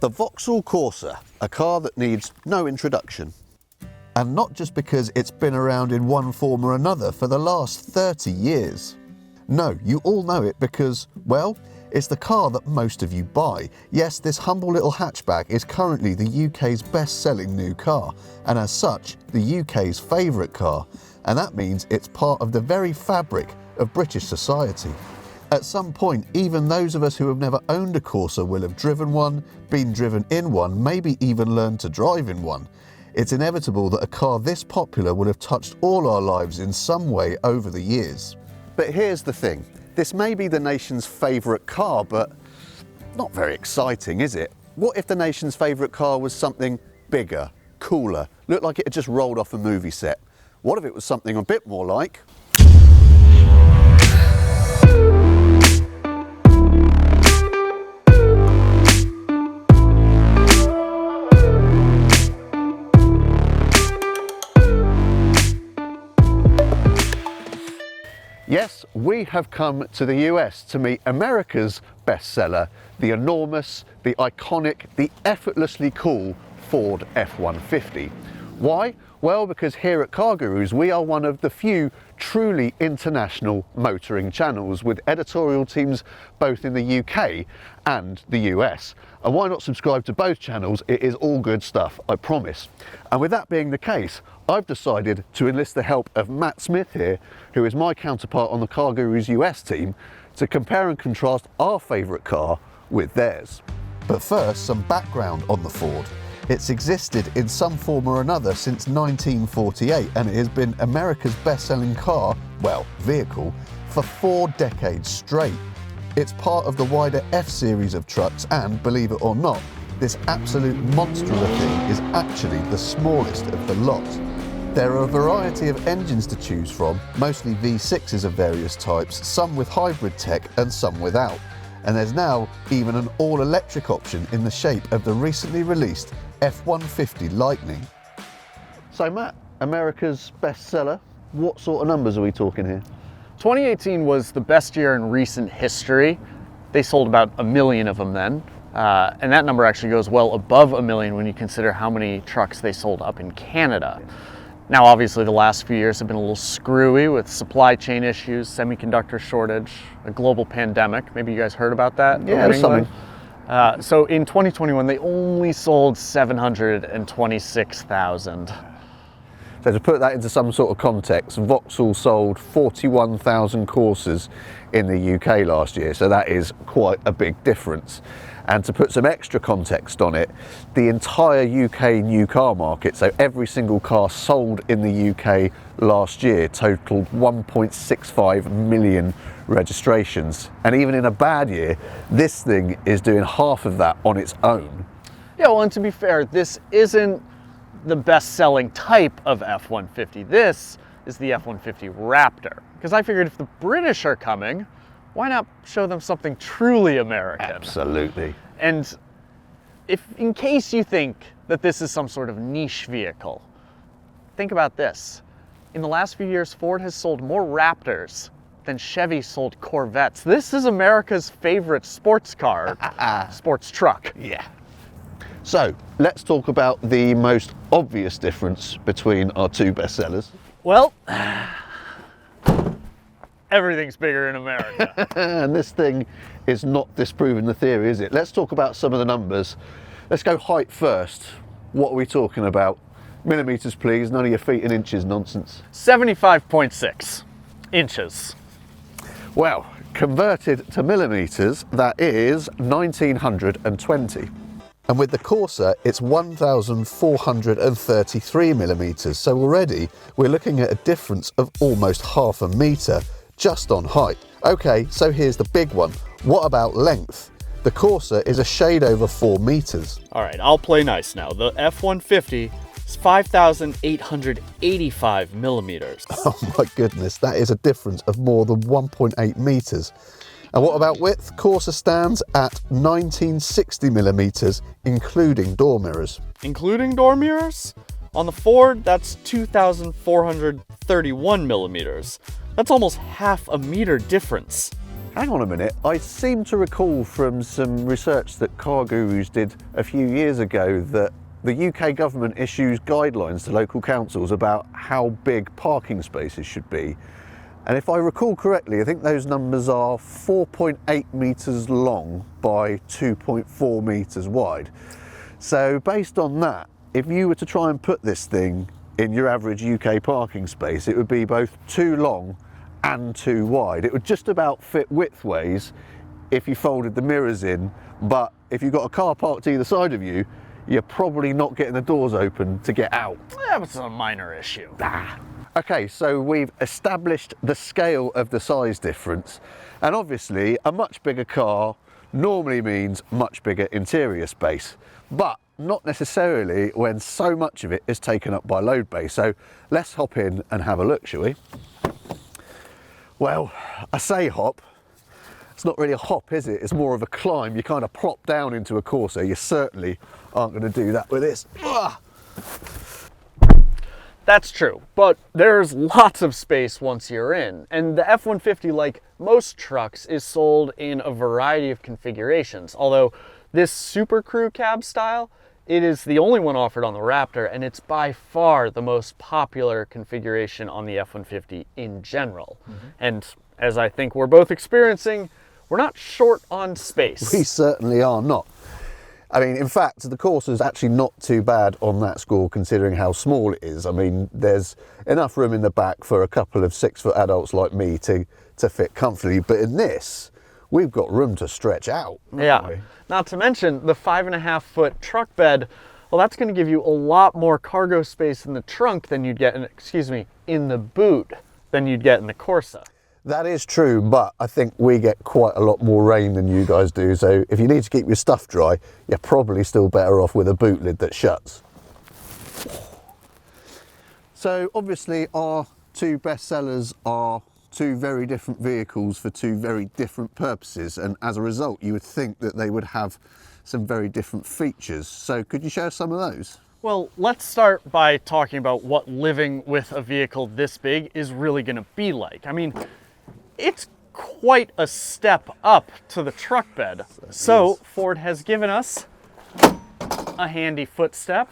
The Vauxhall Corsa, a car that needs no introduction. And not just because it's been around in one form or another for the last 30 years. No, you all know it because, well, it's the car that most of you buy. Yes, this humble little hatchback is currently the UK's best-selling new car, and as such, the UK's favourite car. And that means it's part of the very fabric of British society. At some point, even those of us who have never owned a Corsa will have driven one, been driven in one, maybe even learned to drive in one. It's inevitable that a car this popular will have touched all our lives in some way over the years. But here's the thing, this may be the nation's favourite car, but not very exciting, is it? What if the nation's favourite car was something bigger, cooler, looked like it had just rolled off a movie set? What if it was something a bit more like... Yes, we have come to the US to meet America's bestseller, the enormous, the iconic, the effortlessly cool Ford F-150. Why? Well, because here at CarGurus we are one of the few truly international motoring channels with editorial teams both in the UK and the US. And why not subscribe to both channels? It is all good stuff, I promise. And with that being the case, I've decided to enlist the help of Matt Smith here, who is my counterpart on the CarGurus US team, to compare and contrast our favourite car with theirs. But first, some background on the Ford. It's existed in some form or another since 1948, and it has been America's best-selling car, well, vehicle, for 4 decades straight. It's part of the wider F-series of trucks, and believe it or not, this absolute monster of a thing is actually the smallest of the lot. There are a variety of engines to choose from, mostly V6s of various types, some with hybrid tech and some without. And there's now even an all-electric option in the shape of the recently released F150 Lightning. So Matt, America's bestseller, what sort of numbers are we talking here? 2018 was the best year in recent history. They sold about 1 million of them then. And that number actually goes well above 1 million when you consider how many trucks they sold up in Canada. Now, obviously, the last few years have been a little screwy with supply chain issues, semiconductor shortage, a global pandemic. Maybe you guys heard about that? Yeah, something. So in 2021, they only sold 726,000. So to put that into some sort of context, Vauxhall sold 41,000 Corsas in the UK last year, so that is quite a big difference. And to put some extra context on it, the entire UK new car market, so every single car sold in the UK last year, totaled 1.65 million registrations. And even in a bad year, this thing is doing half of that on its own. Yeah, well, and to be fair, this isn't the best-selling type of F-150. This is the F-150 Raptor. Because I figured if the British are coming, why not show them something truly American? Absolutely. And if, in case you think that this is some sort of niche vehicle, think about this. In the last few years, Ford has sold more Raptors than Chevy sold Corvettes. This is America's favorite sports car, sports truck. Yeah. So let's talk about the most obvious difference between our two bestsellers. Well, everything's bigger in America. And this thing is not disproving the theory, is it? Let's talk about some of the numbers. Let's go height first. What are we talking about? Millimeters, please. None of your feet and inches nonsense. 75.6 inches. Well, converted to millimeters, that is 1920. And with the Corsa, it's 1,433 millimeters. So already we're looking at a difference of almost half a meter just on height. Okay, so here's the big one. What about length? The Corsa is a shade over 4 meters. All right, I'll play nice now. The F-150 is 5,885 millimeters. Oh my goodness, that is a difference of more than 1.8 meters. And what about width? Corsa stands at 1960 millimeters, including door mirrors. Including door mirrors? On the Ford, that's 2,431 millimeters. That's almost half a meter difference. hang on a minute, I seem to recall from some research that CarGurus did a few years ago that the UK government issues guidelines to local councils about how big parking spaces should be. And if I recall correctly, I think those numbers are 4.8 metres long by 2.4 metres wide. So based on that, if you were to try and put this thing in your average UK parking space, it would be both too long and too wide. It would just about fit widthways if you folded the mirrors in, but if you've got a car parked either side of you, you're probably not getting the doors open to get out. That's a minor issue. Okay, so we've established the scale of the size difference, and obviously a much bigger car normally means much bigger interior space, but not necessarily when so much of it is taken up by load bay. So let's hop in and have a look, shall we? Well, I say hop, it's not really a hop, is it? It's more of a climb. You kind of plop down into a Corsa. You certainly aren't going to do that with this. That's true, but there's lots of space once you're in, and the F-150, like most trucks, is sold in a variety of configurations. Although this Super Crew cab style, it is the only one offered on the Raptor, and it's by far the most popular configuration on the F-150 in general. And as I think we're both experiencing, we're not short on space. We certainly are not. I mean, in fact, the Corsa is actually not too bad on that score considering how small it is. I mean, there's enough room in the back for a couple of 6-foot adults like me to fit comfortably, but in this, we've got room to stretch out. Yeah, not to mention the 5.5-foot truck bed. Well, that's going to give you a lot more cargo space in the trunk than you'd get in the boot than you'd get in the Corsa. That is true, but I think we get quite a lot more rain than you guys do, so if you need to keep your stuff dry, you're probably still better off with a boot lid that shuts. So obviously our two bestsellers are two very different vehicles for two very different purposes, and as a result you would think that they would have some very different features. So could you share some of those? Well, let's start by talking about what living with a vehicle this big is really going to be like. I mean, it's quite a step up to the truck bed. So Ford has given us a handy footstep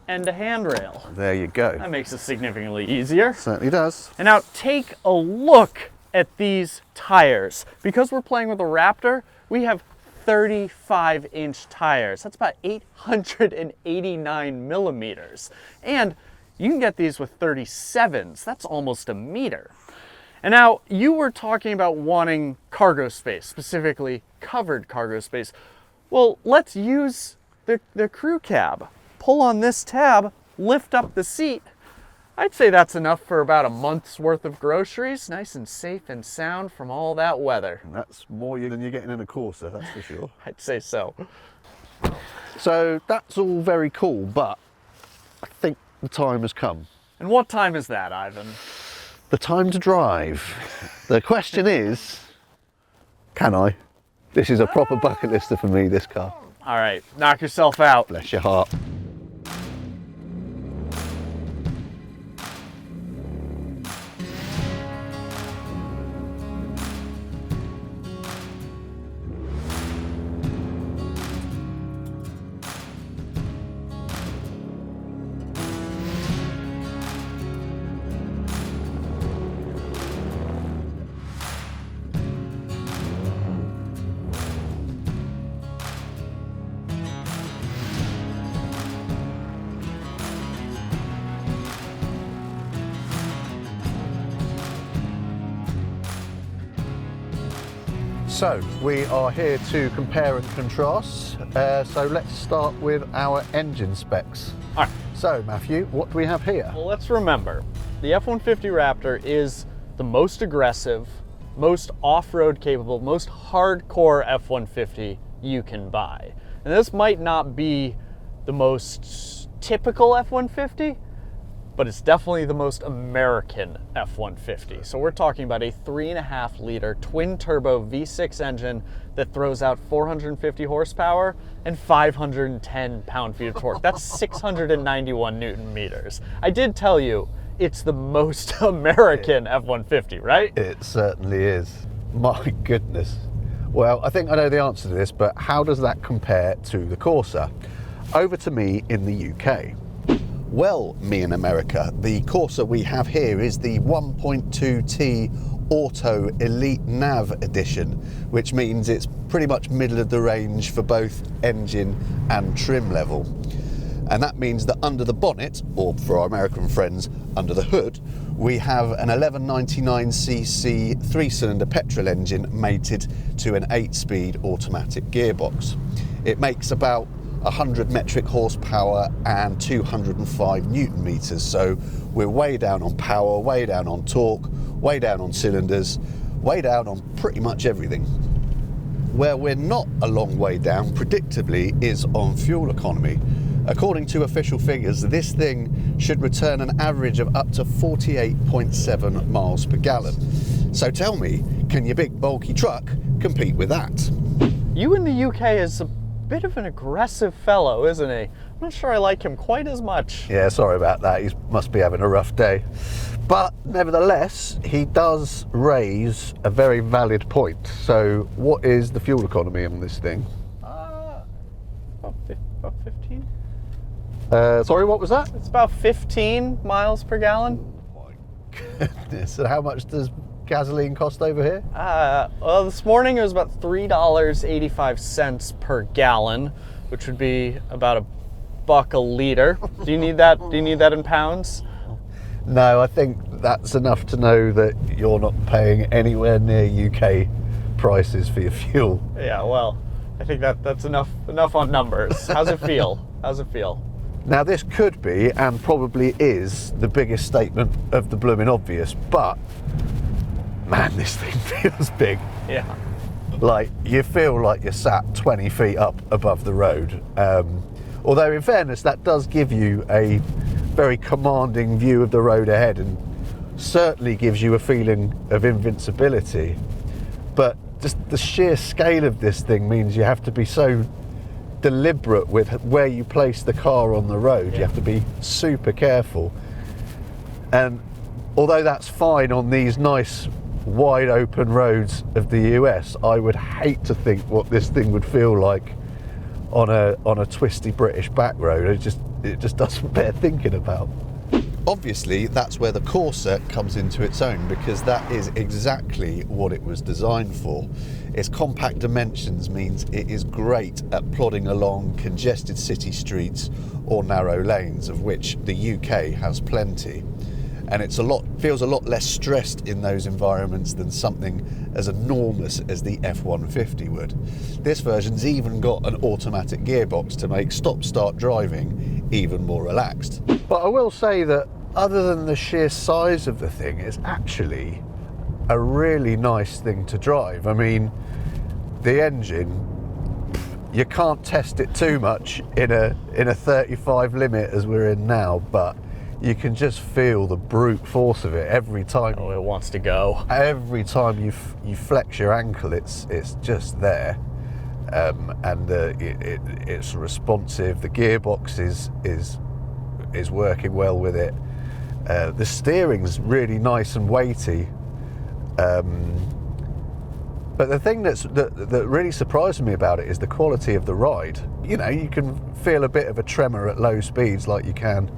and a handrail. There you go. That makes it significantly easier. Certainly does. And now take a look at these tires. Because we're playing with a Raptor, we have 35-inch tires. That's about 889 millimeters. And you can get these with 37s. That's almost a meter. And now you were talking about wanting cargo space, specifically covered cargo space. Well, let's use the crew cab. Pull on this tab, lift up the seat. I'd say that's enough for about a month's worth of groceries, nice and safe and sound from all that weather. And that's more than you're getting in a Corsa, that's for sure. I'd say so. So that's all very cool, but I think the time has come. And what time is that, Ivan? The time to drive. The question is, can I? This is a proper bucket lister for me, this car. All right, knock yourself out. Bless your heart. So we are here to compare and contrast. So let's start with our engine specs. All right. So Matthew, what do we have here? Well, let's remember, the F-150 Raptor is the most aggressive, most off-road capable, most hardcore F-150 you can buy. And this might not be the most typical F-150, but it's definitely the most American F-150. So we're talking about a 3.5 liter twin turbo V6 engine that throws out 450 horsepower and 510 pound-feet of torque. That's 691 Newton meters. I did tell you it's the most American F-150, right? It certainly is. My goodness. Well, I think I know the answer to this, but how does that compare to the Corsa? Over to me in the UK. Well, me in America, the Corsa we have here is the 1.2T Auto Elite Nav edition, which means it's pretty much middle of the range for both engine and trim level. And that means that under the bonnet, or for our American friends, under the hood, we have an 1199cc 3-cylinder petrol engine mated to an 8-speed automatic gearbox. It makes about 100 metric horsepower and 205 newton meters, so we're way down on power, way down on torque, way down on cylinders, way down on pretty much everything. Where we're not a long way down, predictably, is on fuel economy. According to official figures, this thing should return an average of up to 48.7 miles per gallon. So tell me, can your big bulky truck compete with that? You in the UK is a bit of an aggressive fellow, isn't he? I'm not sure I like him quite as much. Yeah, sorry about that. He must be having a rough day. But nevertheless, he does raise a very valid point. So what is the fuel economy on this thing? About 15. Sorry, what was that? It's about 15 miles per gallon. Oh my goodness. And how much does gasoline cost over here? Well, this morning it was about $3.85 per gallon, which would be about $1 a liter. Do you need that? Do you need that in pounds? No, I think that's enough to know that you're not paying anywhere near UK prices for your fuel. Yeah, well, I think that's enough on numbers. How's it feel? How's it feel? Now, this could be, and probably is, the biggest statement of the blooming obvious, but man, this thing feels big. Yeah. Like, you feel like you're sat 20 feet up above the road. Although, in fairness, that does give you a very commanding view of the road ahead and certainly gives you a feeling of invincibility. But just the sheer scale of this thing means you have to be so deliberate with where you place the car on the road. You have to be super careful. And although that's fine on these nice wide open roads of the US, I would hate to think what this thing would feel like on a twisty British back road. It just doesn't bear thinking about. Obviously, that's where the Corsa comes into its own, because that is exactly what it was designed for. Its compact dimensions means it is great at plodding along congested city streets or narrow lanes, of which the UK has plenty. And feels a lot less stressed in those environments than something as enormous as the F150 would. This version's even got an automatic gearbox to make stop-start driving even more relaxed. But I will say that other than the sheer size of the thing, it's actually a really nice thing to drive. I mean, the engine, you can't test it too much in a 35 limit as we're in now, but you can just feel the brute force of it every time. Oh, it wants to go. Every time you flex your ankle, it's just there, and it's responsive. The gearbox is working well with it. The steering's really nice and weighty. But the thing that really surprised me about it is the quality of the ride. You know, you can feel a bit of a tremor at low speeds like you can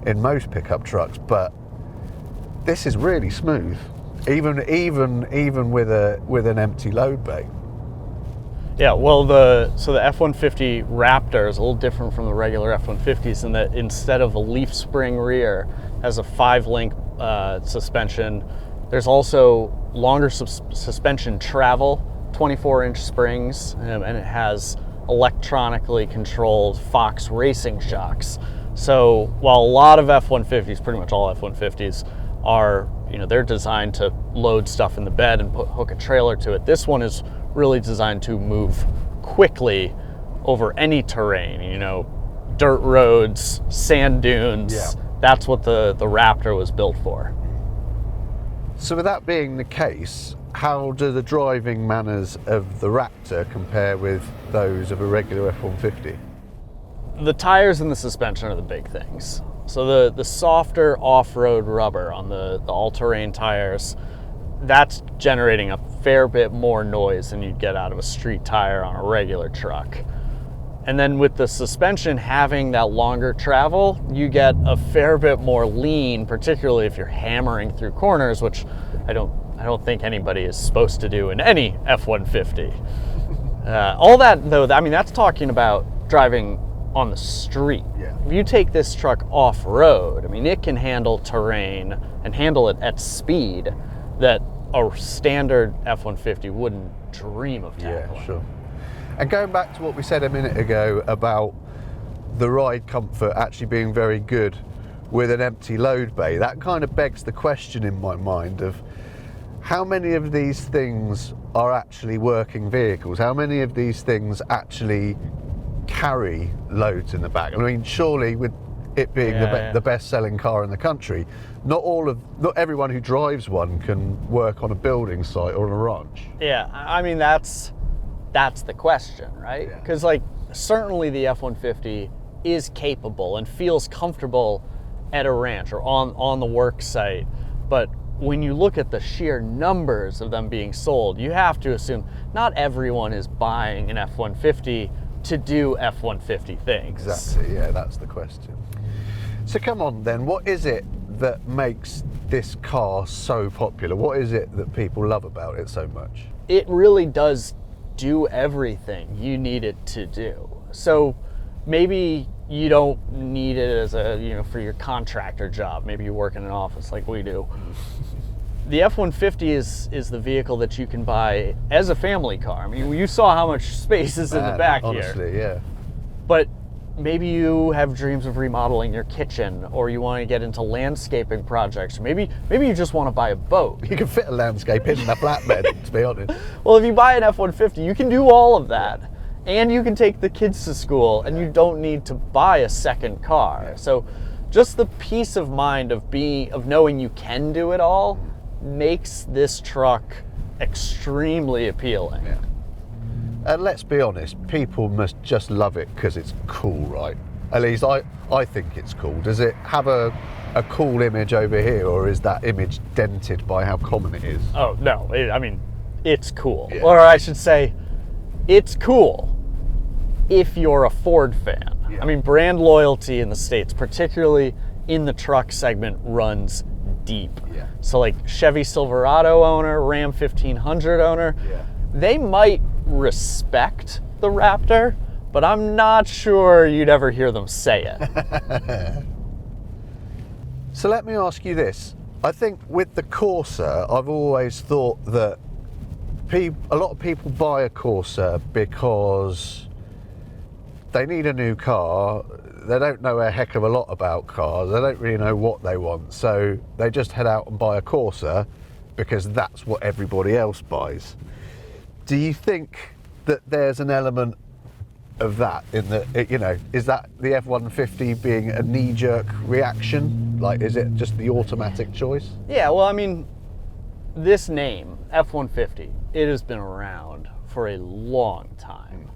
in most pickup trucks, but this is really smooth, even with an empty load bay. Yeah, well, the F-150 Raptor is a little different from the regular F-150s in that instead of a leaf spring rear, has a 5-link suspension. There's also longer suspension travel, 24-inch springs, and it has electronically controlled Fox racing shocks. So while a lot of F-150s, pretty much all F-150s, are, they're designed to load stuff in the bed and hook a trailer to it, this one is really designed to move quickly over any terrain, dirt roads, sand dunes. Yeah. That's what the Raptor was built for. So with that being the case, how do the driving manners of the Raptor compare with those of a regular F-150? The tires and the suspension are the big things. So the softer off-road rubber on the all-terrain tires, that's generating a fair bit more noise than you'd get out of a street tire on a regular truck. And then with the suspension having that longer travel, you get a fair bit more lean, particularly if you're hammering through corners, which I don't think anybody is supposed to do in any F-150. All that though, I mean, that's talking about driving on the street. Yeah. If you take this truck off-road, I mean, it can handle terrain and handle it at speed that a standard F-150 wouldn't dream of tackling. Yeah, sure. And going back to what we said a minute ago about the ride comfort actually being very good with an empty load bay, that kind of begs the question in my mind of how many of these things are actually working vehicles? How many of these things actually carry loads in the back? I mean, surely with it being the best-selling car in the country, not everyone who drives one can work on a building site or on a ranch. Yeah, I mean, that's the question, right? Because like certainly the F-150 is capable and feels comfortable at a ranch or on the work site, but when you look at the sheer numbers of them being sold, you have to assume not everyone is buying an F-150 to do F-150 things. Exactly, yeah, that's the question. So come on then, what is it that makes this car so popular? What is it that people love about it so much? It really does do everything you need it to do. So maybe you don't need it as for your contractor job. Maybe you work in an office like we do. The F-150 is the vehicle that you can buy as a family car. I mean, you saw how much space is in the back honestly, here. Yeah. But maybe you have dreams of remodeling your kitchen, or you want to get into landscaping projects. Maybe you just want to buy a boat. You can fit a landscape in a flatbed, to be honest. Well, if you buy an F-150, you can do all of that. And you can take the kids to school, and you don't need to buy a second car. Yeah. So just the peace of mind of knowing you can do it all makes this truck extremely appealing. Yeah. And let's be honest, people must just love it because it's cool, right? At least I think it's cool. Does it have a cool image over here, or is that image dented by how common it is? Oh, no. I mean, it's cool. Yeah. Or I should say, it's cool if you're a Ford fan. Yeah. I mean, brand loyalty in the States, particularly in the truck segment, runs deep. Yeah. So like Chevy Silverado owner, Ram 1500 owner, they might respect the Raptor, but I'm not sure you'd ever hear them say it. So let me ask you this. I think with the Corsa, I've always thought that a lot of people buy a Corsa because they need a new car. They don't know a heck of a lot about cars. They don't really know what they want. So they just head out and buy a Corsa because that's what everybody else buys. Do you think that there's an element of that in the, is that the F-150 being a knee-jerk reaction? Like, is it just the automatic choice? Yeah, well, I mean, this name, F-150, it has been around for a long time.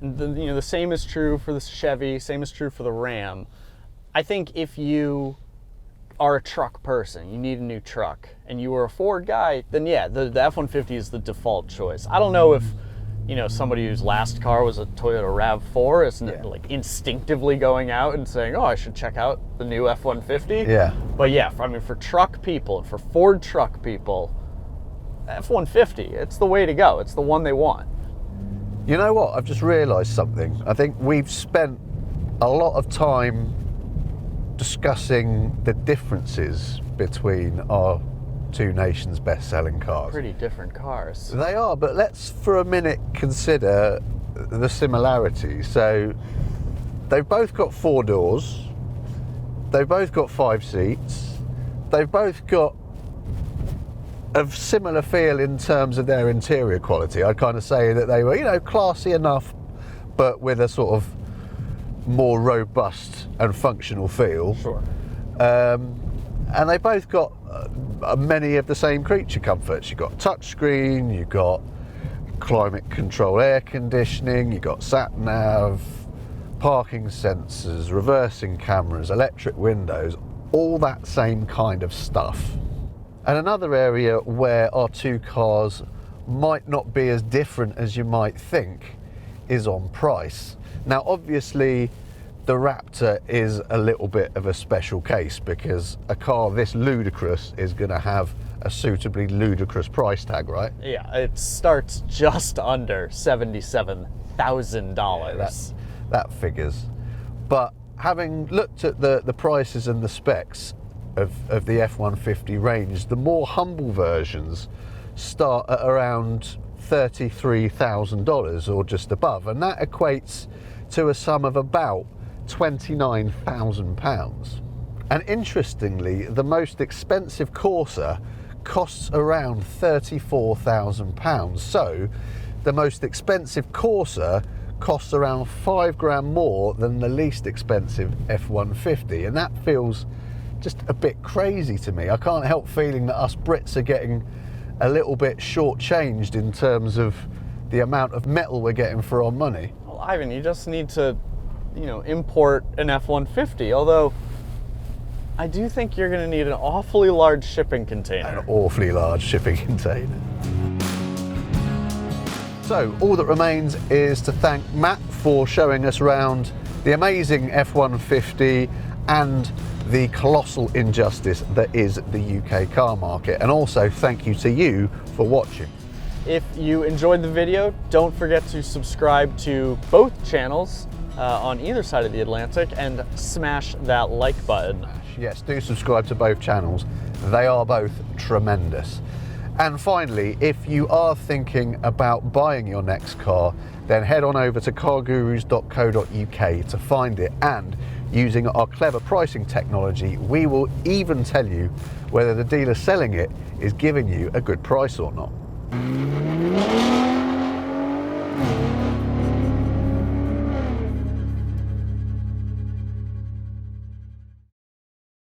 The same is true for the Chevy, same is true for the Ram. I think if you are a truck person, you need a new truck, and you were a Ford guy, then yeah, the F-150 is the default choice. I don't know if, somebody whose last car was a Toyota RAV4 is like instinctively going out and saying, oh, I should check out the new F-150. Yeah. But yeah, for truck people and for Ford truck people, F-150, it's the way to go. It's the one they want. You know what? I've just realised something. I think we've spent a lot of time discussing the differences between our two nations' best-selling cars. Pretty different cars. They are, but let's for a minute consider the similarities. So they've both got 4 doors, they've both got 5 seats, they've both got a similar feel in terms of their interior quality. I'd kind of say that they were, classy enough, but with a sort of more robust and functional feel. Sure. And they both got many of the same creature comforts. You've got touchscreen, you've got climate control air conditioning, you've got sat nav, parking sensors, reversing cameras, electric windows, all that same kind of stuff. And another area where our two cars might not be as different as you might think is on price. Now obviously the Raptor is a little bit of a special case because a car this ludicrous is going to have a suitably ludicrous price tag, right? Yeah, it starts just under $77,000. Yeah, that figures. But having looked at the prices and the specs of the F150 range, the more humble versions start at around $33,000 or just above, and that equates to a sum of about £29,000. And interestingly, the most expensive Corsa costs around £34,000. So the most expensive Corsa costs around £5 more than the least expensive F150, and that feels just a bit crazy to me. I can't help feeling that us Brits are getting a little bit shortchanged in terms of the amount of metal we're getting for our money. Well, Ivan, you just need to, import an F-150, although I do think you're going to need an awfully large shipping container. An awfully large shipping container. So all that remains is to thank Matt for showing us around the amazing F-150 and the colossal injustice that is the UK car market, and also thank you to you for watching. If you enjoyed the video, don't forget to subscribe to both channels on either side of the Atlantic and smash that like button. Yes, do subscribe to both channels. They are both tremendous. And finally, if you are thinking about buying your next car, then head on over to cargurus.co.uk to find it, and using our clever pricing technology, we will even tell you whether the dealer selling it is giving you a good price or not.